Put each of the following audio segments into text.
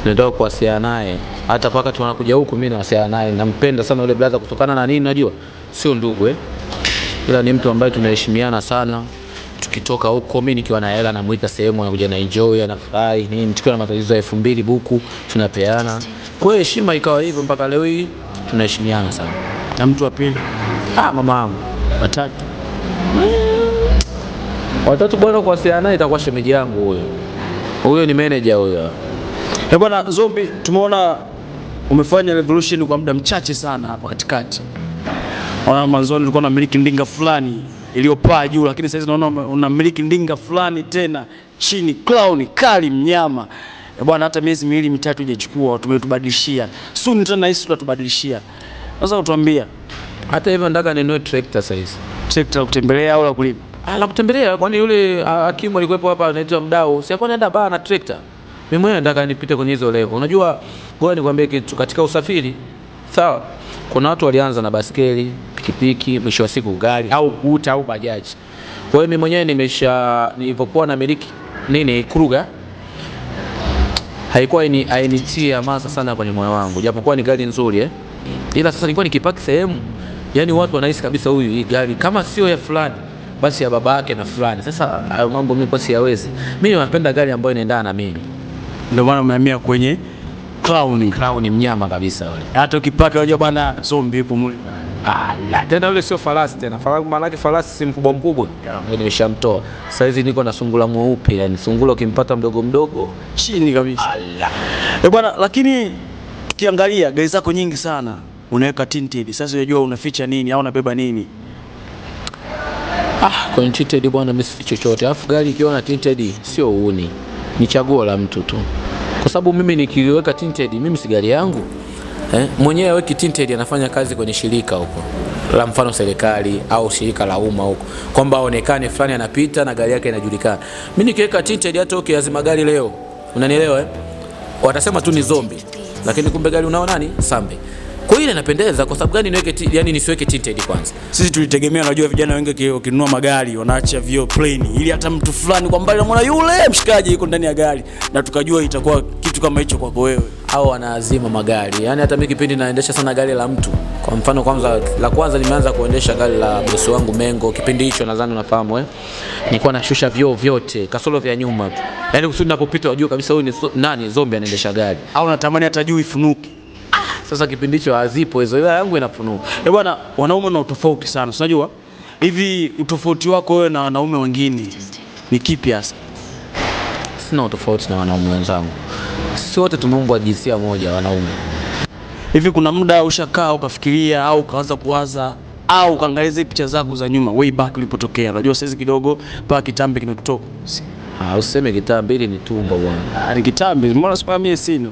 Ndio kuwasiliana naye. Hata paka tunakuja huku mimi nawasiliana naye. Nampenda sana yule brother kutokana na nini unajua? Sio ndugu ila ni mtu ambaye tunaheshimiana sana. Tukitoka huko mimi nikiwa na hela namuita sehemu anakuja na enjoy anafurahi nini. Tukiwa na matatizo ya 2000 buku tunapeana. Kwa hiyo heshima ikawa hivyo mpaka leo hii tunaheshimiana sana. Na mtu wa pili? Mama yangu. Watatu? Watatu bwana kuwasiliana naye itakuwa shemeji yangu huyo. Huyo ni manager huyo. Bwana Zombi, tumeona umefanya revolution kwa muda mchache sana hapa katikati. Mwanzoni ulikuwa unamiliki ndinga fulani iliyopaa juu, lakini sasa naona unamiliki ndinga fulani tena chini, clown kali mnyama. Bwana hata miezi 2-3 hujachukua tumetubadilishia. Soon tena hisi tutatubadilishia. Sasa utuambia. Hata hivyo nataka ninunue tractor sasa hizi. Tractor la kutembelea au la kulima? La kutembelea, kwani yule Hakimu alikuwepo hapa anaitwa Mdau. Si hapo anaenda baa na tractor. Mimi mwenyewe nataka nipite kwenye hizo level. Unajua, ngoja nikwambie kitu katika usafiri. Sawa. Kuna watu walianza na baskeli, pikipiki, mwisho wa siku gari au guta au bajaji. Kwa hiyo mimi mwenyewe nilipokuwa na miliki Kruger haikuwa hainitia hamasa sana kwenye moyo wangu. Japokuwa ni gari nzuri ila sasa nilikuwa nikipaki sehemu, yani watu wanahisi kabisa huyu hii gari kama sio ya fulani basi ya baba yake na fulani. Sasa mambo mimi kwa siyawezi. Mimi napenda gari ambayo inaendana na mimi. Ndio maana umehamia kwenye clown. Clown mnyama kabisa yule. Hata ukipaka unajua bwana Zombi yupo mule. Tena yule sio farasi tena. Maana yake farasi si mkubwa. Mimi nimeshamtoa. Sasa hizi niko na sungula mweupe, yani sungula ukimpata mdogo mdogo chini kabisa. Bwana, lakini tukiangalia gari zako nyingi sana unaweka tinted. Sasa unajua unaficha nini au unabeba nini? Kwenye tinted bwana mimi sifichi chochote. Alafu gari ikiwa na tinted sio uuni. Ni chaguo la mtu tu. Kwa sababu mimi nikiweka tinted, mimi si gari yangu. Mwenyewe aweki tinted anafanya kazi kwenye shirika huko. La mfano serikali au shirika la umma huko. Kwamba aonekane fulani anapita na gari yake inajulikana. Mimi nikiweka tinted hata ukiazima gari leo. Unanielewa Watasema tu ni Zombi. Lakini kumbe gari unao nani? Sambe. Kwa hiyo inapendeza kwa sababu gani niweke yani nisiweke tinted kwanza. Sisi tulitegemea unajua vijana wengi wakinunua magari wanaacha vioo plain ili hata mtu fulani kwa mbali anaona yule mshikaji yuko ndani ya gari na tukajua itakuwa kitu kama hicho kwako wewe. Au wanaazima magari. Yani hata mimi kipindi naendesha sana gari la mtu. Kwa mfano kwanza nimeanza kuendesha gari la bosi wangu Mengo kipindi hicho nadhani unafahamu Nilikuwa nashusha vioo vyote, kasoro vya nyuma tu. Yani kusudi ninapopita unajua kabisa huyu ni nani Zombi anaendesha gari. Au natamani hata juu ifunuke. Sasa kipindi hicho hazipo hizo, ila yangu inafunuka. Bwana, wanaume na utofauti sana. Unajua? Hivi utofauti wako wewe na wanaume wengine ni kipi hasa? Sina utofauti na wanaume wenzangu. Sisi wote tumeumbwa jinsia moja wanaume. Hivi kuna muda ushakaa ukafikiria au ukaanza kuwaza au kaangalia picha zako za nyuma way back ulipotokea? Unajua sasa kidogo mpaka kitambi kimekutoka. Useme kitambi ili ni tumbo bwana. Ni kitambi, mbona sikwambie sina?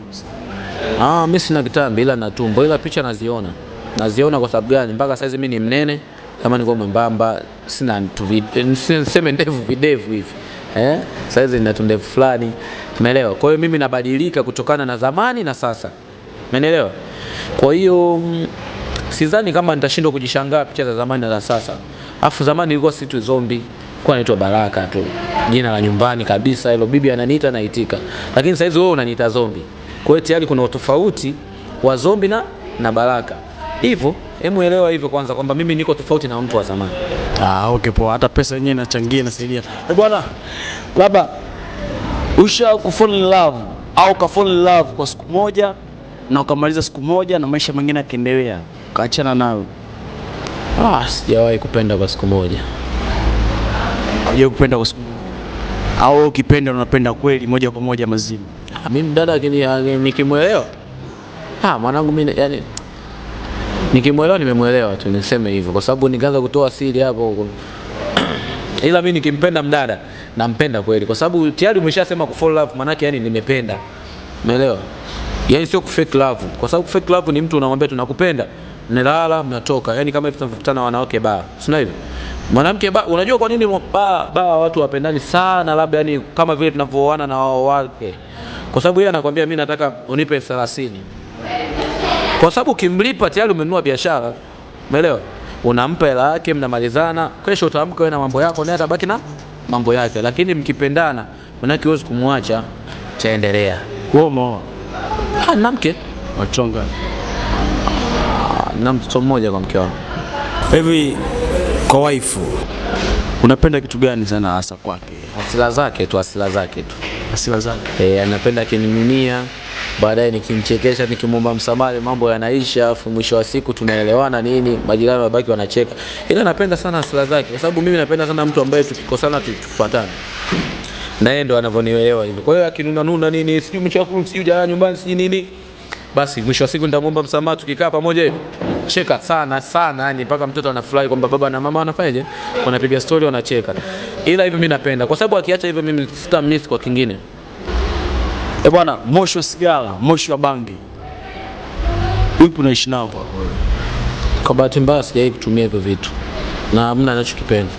Mimi sina kitambi ila na tumbo, ila picha naziona. Naziona kwa sababu gani? Mpaka sasa mimi ni mnene, kama niko mwembamba, sina niseme ndevu videvu hivi. Sasa nina tundevu fulani. Umeelewa? Kwa hiyo mimi nabadilika kutokana na zamani na sasa. Umeelewa? Kwa hiyo sidhani kama nitashindwa kujishangaa picha za zamani na za sasa. Afu zamani nilikuwa si tu Zombi, kwa naitwa Baraka tu. Jina la nyumbani kabisa hilo, bibi ananiita naitika. Lakini sasa hizo wewe unaniita Zombi. Kwa hiyo tayari kuna utofauti wa Zombi na Baraka. Hivyo, elewa hivyo kwanza kwamba mimi niko tofauti na mtu wa zamani. Okay poa, hata pesa yenyewe inachangia inasaidia. Bwana, labda usha kufall in love au ka fall in love kwa siku moja na ukamaliza siku moja na maisha mengine yakiendelea, kaachana nayo? Sijawahi kupenda kwa siku moja. Hujawahi kupenda kwa siku moja? Au ukipenda unapenda kweli moja kwa moja mazima? Mimi dada nikimuelewa. Mwanangu mimi yani nikimuelewa nimemuelewa tu niseme hivyo kwa sababu nikaanza kutoa siri hapo. Ila mimi nikimpenda mdada nampenda kweli kwa sababu tayari umeshasema ku fall love maana yake yani nimependa. Umeelewa? Yani sio ku fake love kwa sababu fake love ni mtu unamwambia tunakupenda, nilala mnatoka. Yani kama tunavutana wanawake baa. Sio hivyo? Mwanamke unajua kwa nini baa watu wapendani sana labda yani kama vile tunavyoana na wao wake. Kwa sababu yeye anakuambia mimi nataka unipe 30. Kwa sababu ukimlipa tayari umenunua biashara. Umeelewa? Unampa hela yake mnamalizana, kesho utaamka wewe na mambo yako naye atabaki na mambo yake. Lakini mkipendana, manake huwezi kumwacha, taendelea. Wewe umeoa? Na mke. Wachonga. Na mtoto mmoja kwa mke wangu. Hivi kwa waifu unapenda kitu gani sana hasa kwake? Asila zake tu. Asila zake. Anapenda kiniminia, baadaye nikimchekesha, nikimwomba msamaha, mambo yanaisha, afu mwisho wa siku tunaelewana nini, majirani wabaki wanacheka. Ila napenda sana asila zake kwa sababu mimi napenda sana mtu ambaye tukikosana tufuatane. Na yeye ndo anavyonielewa hivyo. Kwa hiyo akinuna nini, sijui mchakuru, sijui jana nyumbani, sijui nini, basi mwisho wa siku nitamwomba msamaha, tukikaa pamoja hivi cheka sana yani mpaka mtoto anafurahi kwamba baba na mama wanafanyaje, wanapiga story, wanacheka. Ila hivyo mimi napenda kwa sababu akiacha hivyo mimi sitammiss kwa kingine. Bwana, moshi wa sigara, moshi wa bangi, upi unaishi nao kwa wewe? Kwa bahati mbaya sijawahi kutumia hivyo vitu na hamna ninachokipenda.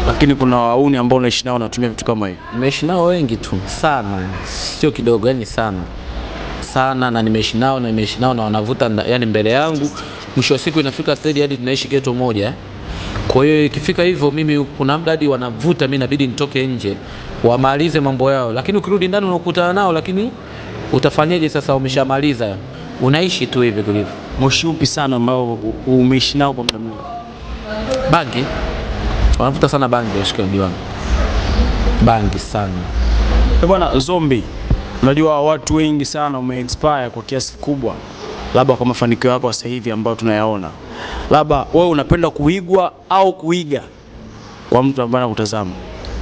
Lakini kuna wauni ambao unaishi nao wanatumia vitu kama hivi. Nimeishi nao wengi tu sana, sio kidogo, yani sana, na nimeishi nao na wanavuta yani mbele yangu. Mwisho wa siku inafika stage hadi tunaishi ghetto moja. Kwa hiyo ikifika hivyo mimi kuna muda hadi wanavuta, mimi inabidi nitoke nje wamalize mambo yao, lakini ukirudi ndani unakutana nao, lakini utafanyaje sasa, umeshamaliza, unaishi tu hivi kulivyo. Moshi upi sana ambao umeishi nao kwa muda mrefu? Bangi. Wanavuta sana bangi washikaji wangu. Bangi sana. Bwana Zombi, unajua watu wengi sana umeexpire kwa kiasi kikubwa, labda kwa mafanikio yako sasa hivi ambayo tunayaona. Labda wewe unapenda kuigwa au kuiga kwa mtu ambaye anakutazama?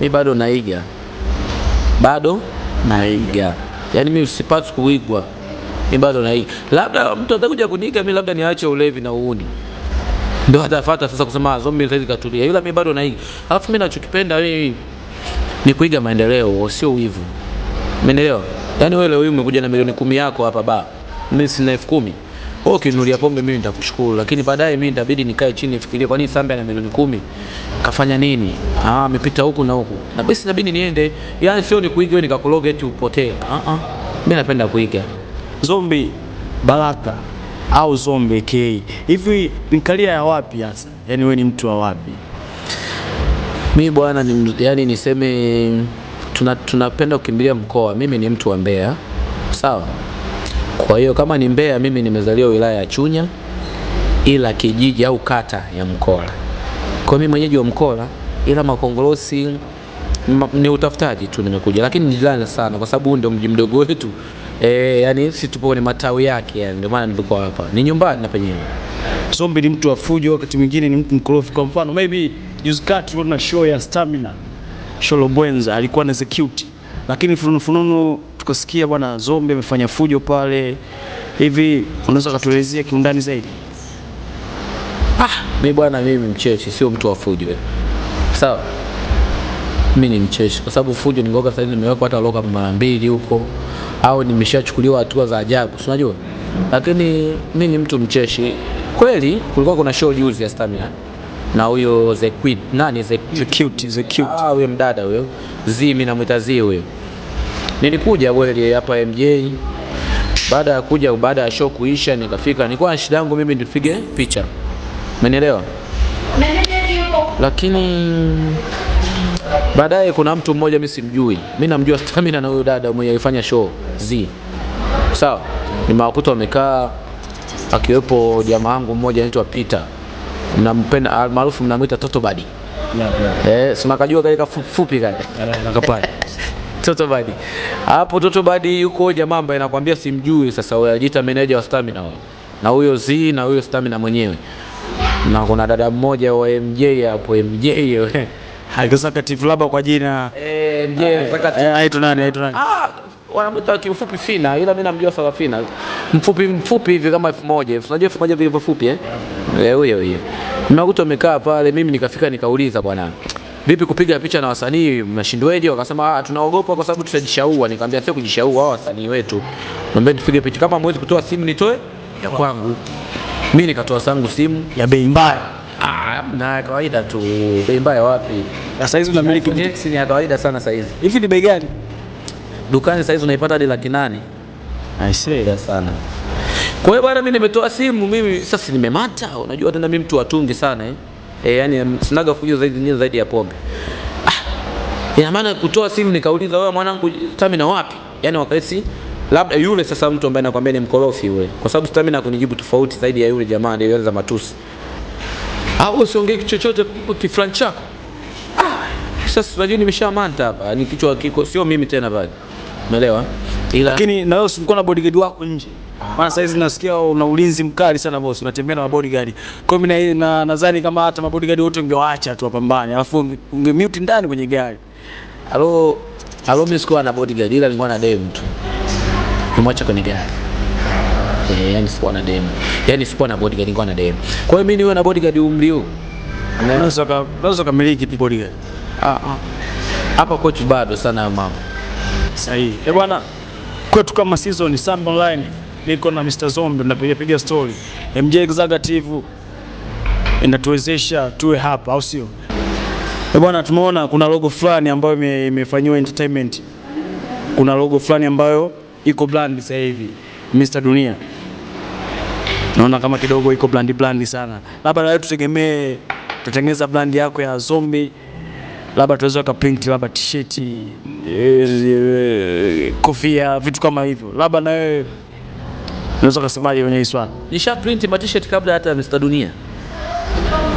Mimi bado naiga. Yaani mimi sipati kuigwa. Mimi bado naiga. Labda mtu atakuja kuniiga mimi, labda niache ulevi na uuni, ndio atafuata sasa kusema Zombi sasa katulia. Ila mimi bado naiga. Alafu mimi ninachokipenda wewe ni kuiga maendeleo, sio wivu. Umeelewa? Yaani wewe leo umekuja na milioni 10 yako hapa ba, mimi sina 10,000. Wewe ukininulia pombe mimi nitakushukuru, lakini baadaye mimi nitabidi nikae chini nifikirie kwa nini Sambe ana milioni 10 kafanya nini? Amepita huku na huku. Na basi inabidi niende. Yaani sio ni kuiga wewe nikakuloga eti upotee. Mimi napenda kuiga. Zombi Baraka au Zombi K. Hivi nikalia ya wapi hasa? Yaani wewe ni mtu wa wapi? Mimi bwana yani niseme tunapenda kukimbilia mkoa. Mimi ni mtu wa Mbeya. Sawa? Kwa hiyo kama ni Mbeya, mimi nimezaliwa wilaya ya Chunya, ila kijiji au kata ya Mkola. Kwa mimi mwenyeji wa Mkola, ila Makongolosi ni utafutaji tu nimekuja, lakini ni jirani sana kwa sababu ndio mji mdogo wetu. Yani sisi tupo kwenye matawi yake, yani ndio maana nilikuwa hapa. Ni nyumbani na penyewe. Zombi ni mtu wa fujo, wakati mwingine ni mtu mkorofi. Kwa mfano maybe juzi kati na show ya Stamina, Sholo Bwenza alikuwa na execute, lakini fununu tukasikia bwana Zombi amefanya fujo pale. Hivi unaweza kutuelezea kiundani zaidi? Mimi bwana, mimi mcheshi, sio mtu wa fujo. Sawa? Mimi ni mcheshi kwa sababu fujo ni ngoga. Sasa nimewekwa hata loka mara 2 huko, au nimeshachukuliwa hatua za ajabu, unajua. Lakini mimi ni mtu mcheshi. Kweli kulikuwa kuna show juzi ya Stamina na huyo The Queen. Nani The Cute? Huyo mdada huyo. Mimi namuita huyo. Nilikuja kweli hapa MJ. Baada ya show kuisha nikafika. Nilikuwa na shida yangu mimi nipige picha. Umenielewa? Lakini baadaye kuna mtu mmoja mimi simjui. Mimi namjua Stamina na huyo dada mwenye alifanya show Sawa? Nimewakuta wamekaa, akiwepo jamaa wangu mmoja anaitwa Peter. Mnampenda maarufu mnamuita Toto Badi. Sima kajua kale kafupi kale. Nakapata. Toto Badi. Hapo Toto Badi yuko jamaa ambaye nakwambia simjui, sasa wewe ajiita manager wa Stamina wao. Na huyo na huyo Stamina mwenyewe. Na kuna dada mmoja wa MJ hapo MJ. Executive labda kwa jina MJ aitwa nani? Wanamuita kifupi Fina, ila mimi namjua Sarafina. Mfupi hivi kama 1000. Unajua 1000 vile fupi huyo. Nimekuta wamekaa pale, mimi nikafika nikauliza bwana, vipi kupiga picha na wasanii mnashindweje? Wakasema tunaogopa kwa sababu tutajishaua. Nikamwambia sio kujishaua, hao wasanii wetu. Naomba tupige picha, kama mwezi kutoa simu nitoe ya kwangu. Mimi nikatoa sangu simu ya bei mbaya. Na kawaida tu. Bei mbaya wapi? Sasa hizo unamiliki X ni ya kawaida sana sasa hizi. Hivi ni bei gani? Dukani sasa hizo unaipata hadi 800,000. I see sana. Kwa hiyo bwana, mimi nimetoa simu, mimi sasa nimemata. Unajua tena mimi mtu watungi sana yani sinaga fujo zaidi ya pombe. Ina maana kutoa simu nikauliza wewe mwanangu Stamina wapi? Yani wakaisi Labda yule sasa mtu ambaye nakwambia ni mkorofi yule. Kwa sababu stamina kunijibu tofauti zaidi ya yule jamaa aliyeanza matusi. Au usiongee chochote kifran chako. Sasa unajua nimeshamanta hapa. Ni kichwa kiko sio mimi tena pale. Umeelewa? Lakini na wewe ulikuwa na bodyguard wako nje. Maana sasa hizi nasikia una ulinzi mkali sana boss, unatembea na bodyguard. Kwa hiyo mimi nadhani kama hata mabodyguard wote ungewaacha tu wapambane, alafu ungemute ndani kwenye gari. Alo mimi sikuwa na bodyguard ila nilikuwa na dem tu. Nimwacha kwenye gari. Yani sikuwa na dem. Yani sikuwa na bodyguard, nilikuwa na dem. Kwa hiyo mimi niwe na bodyguard umri huu. Unaweza kumiliki bodyguard. Hapa coach bado sana mama. Sahihi. Bwana, kwetu kama season Samba Online niko na Mr. Zombi tunapiga story. MJ Executive inatuwezesha tuwe hapa au sio? Bwana, tumeona kuna logo fulani ambayo imefanywa entertainment. Kuna logo fulani ambayo iko brand sasa hivi. Mr. Dunia. Naona kama kidogo iko brand sana. Labda na wewe tutegemee tutengeneza brand yako ya Zombi. Labda tuweze kuprint labda t-shirt, kofia, vitu kama hivyo. Labda na wewe unaweza kusemaje kwenye hii swala? Nisha print ma t-shirt kabla hata Mr. Dunia.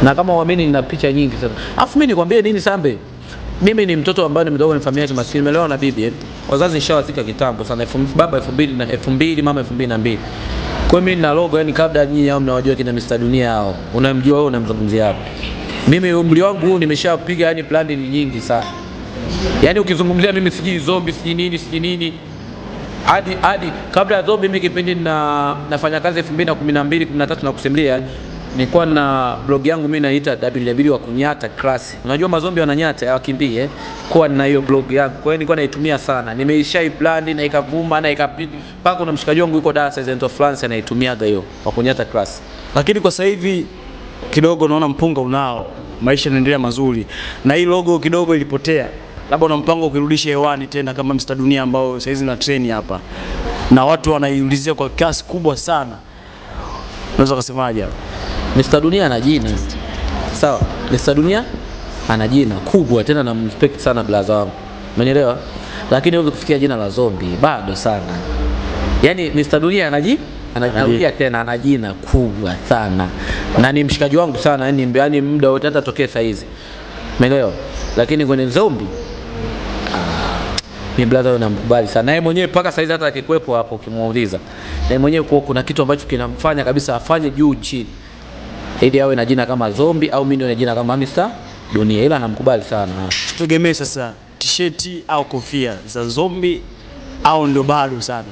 Na kama uamini nina picha nyingi sana. Alafu mimi nikwambie nini Sambe? Mimi ni mtoto ambaye nimetoka kwenye familia ya maskini, nimelewa na bibi. Wazazi nishawazika kitambo sana, baba 2000 mama 2002. Kwa mimi nina logo yani kabla nyinyi hao mnawajua kina Mr. Dunia hao. Unamjua wewe unamzungumzia hapo. Mimi umri wangu huu nimeshapiga yani plan ni nyingi sana. Yani ukizungumzia mimi siji Zombi siji nini. Hadi kabla ya Zombi mimi kipindi nafanya kazi 2012 13 na kusimulia nilikuwa na blog yangu mimi naita WW wa kunyata class. Unajua mazombi wananyata hawakimbie kwa na hiyo blog yangu. Kwa hiyo nilikuwa naitumia sana. Nimeishai plan na ikavuma na ikapita. Paka kuna mshikaji wangu yuko Dar Saint of France anaitumiaga hiyo wa kunyata class. Lakini kwa sasa hivi kidogo naona mpunga unao. Maisha yanaendelea mazuri. Na hii logo kidogo ilipotea. Labda una mpango ukirudisha hewani tena kama Mr. Dunia ambao sasa hizi na train hapa. Na watu wanaiulizia kwa kasi kubwa sana. Unaweza kusemaje hapo? Mr. Dunia ana jina. Sawa. Mr. Dunia ana jina kubwa tena na respect sana blaza wangu. Umenielewa? Lakini huwezi kufikia jina la Zombi bado sana. Yaani Mr. Dunia anarudia tena ana jina kubwa sana. Na ni mshikaji wangu sana, yani muda wote hata tokea saa hizi. Umeelewa? Lakini kwenye Zombi ni blaza wangu namkubali sana. Naye mwenyewe paka saa hizi hata akikwepo hapo ukimuuliza. Naye mwenyewe kuna kitu ambacho kinamfanya kabisa afanye juu chini. Ili awe na jina kama Zombi au mimi ndio na jina kama Mr. Dunia, ila namkubali sana. Tutegemee sasa t-shirt au kofia za Zombi au ndio bado sana?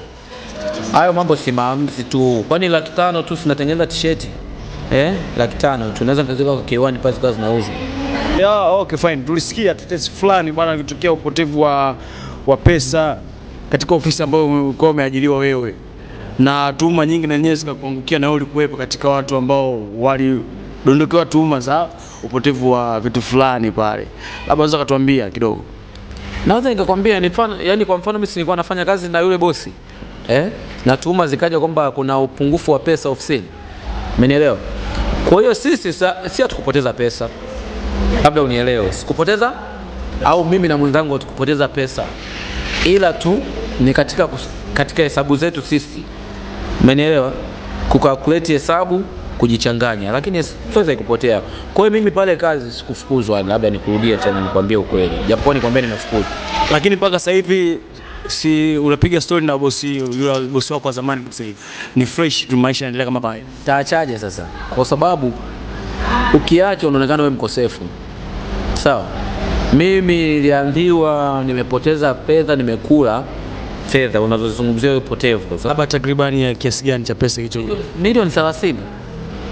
Hayo mambo si maamuzi tu. Kwani 500,000 tu tunatengeneza t-shirt? 500,000 tunaweza kuzika kwa kiwani pasi kazi nauza. Yeah, okay fine. Tulisikia tetesi fulani bwana kitokea upotevu wa pesa katika ofisi ambayo ulikuwa umeajiriwa wewe. Na tuhuma nyingi na nyinyi zikakuangukia na wewe ulikuwepo katika watu ambao walidondokewa tuhuma za upotevu wa vitu fulani pale. Labda unaweza kutuambia kidogo. Naweza nikakwambia yani kwa mfano mimi nilikuwa nafanya kazi na yule bosi. Na tuhuma zikaja kwamba kuna upungufu wa pesa ofisini. Umenielewa? Kwa hiyo sisi si hatukupoteza pesa. Labda unielewe. Sikupoteza au mimi na mwenzangu tukupoteza pesa. Ila tu ni katika hesabu zetu sisi. Umenielewa? Kukalculate hesabu kujichanganya, lakini siwezi kupotea. Kwa hiyo mimi pale kazi sikufukuzwa, labda nikurudie tena nikwambie ukweli. Japo nikwambia nimefukuzwa. Lakini mpaka sasa hivi si unapiga story na bosi wako wa zamani sasa hivi. Ni fresh tu, maisha yanaendelea kama kawaida. Taachaje sasa? Kwa sababu ukiacha unaonekana wewe mkosefu. Sawa? Mimi niliambiwa nimepoteza fedha, nimekula fedha unazozungumzia wewe potevu. Labda takriban ya kiasi gani cha pesa hicho? Milioni 30.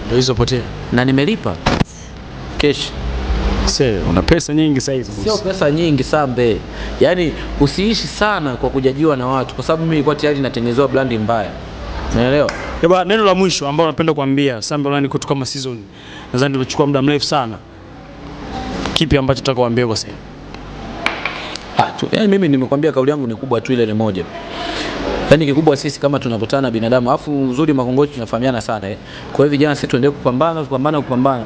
Ndio hizo potea. Na nimelipa cash. Sasa una pesa nyingi sasa hivi. Sio pesa nyingi Sambe. Yaani usiishi sana kwa kujajiwa na watu, kwa sababu mimi nilikuwa tayari natengenezewa brand mbaya. Unaelewa? Baba, neno la mwisho ambalo napenda kuambia Samba Online kwetu kama season. Nadhani tumechukua muda mrefu sana. Kipi ambacho nataka kuambia kwa sasa? Yaani mimi nimekwambia kauli yangu ni kubwa tu, ile ni moja. Yaani kikubwa sisi kama tunakutana binadamu, afu uzuri Makongoti tunafahamiana sana Kwa hiyo vijana sisi tuendelee kupambana.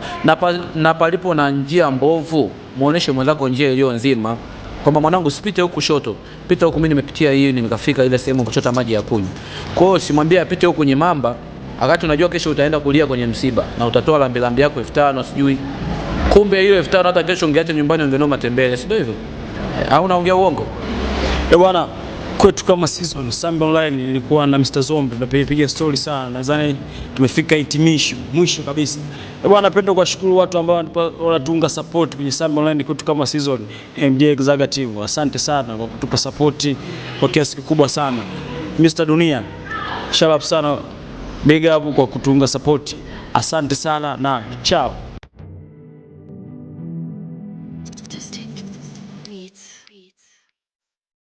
Na palipo na njia mbovu, muoneshe mwenzako njia iliyo nzima. kwamba mwanangu usipite huku kushoto, pita huku, mimi nimepitia hii nimekafika ile sehemu kuchota maji ya kunywa. Kwa hiyo simwambie apite huku kwenye mamba, wakati unajua kesho utaenda kulia kwenye msiba na utatoa lambi yako 5000 sijui. Kumbe ile 5000 hata kesho ungeacha nyumbani ungenoma matembele, si ndio hivyo? Au unaongea uongo? Bwana, kwetu kama season Sambi Online nilikuwa na Mr. Zombi, tunapiga story sana. Nadhani tumefika hitimisho, mwisho kabisa. Bwana, napenda kuwashukuru watu ambao wanatunga support kwenye Sambi Online kwetu kama season MJ Executive. Asante sana kwa kutupa support kwa kiasi kikubwa sana. Mr. Dunia, shout out sana. Big up kwa kutunga support. Asante sana na ciao.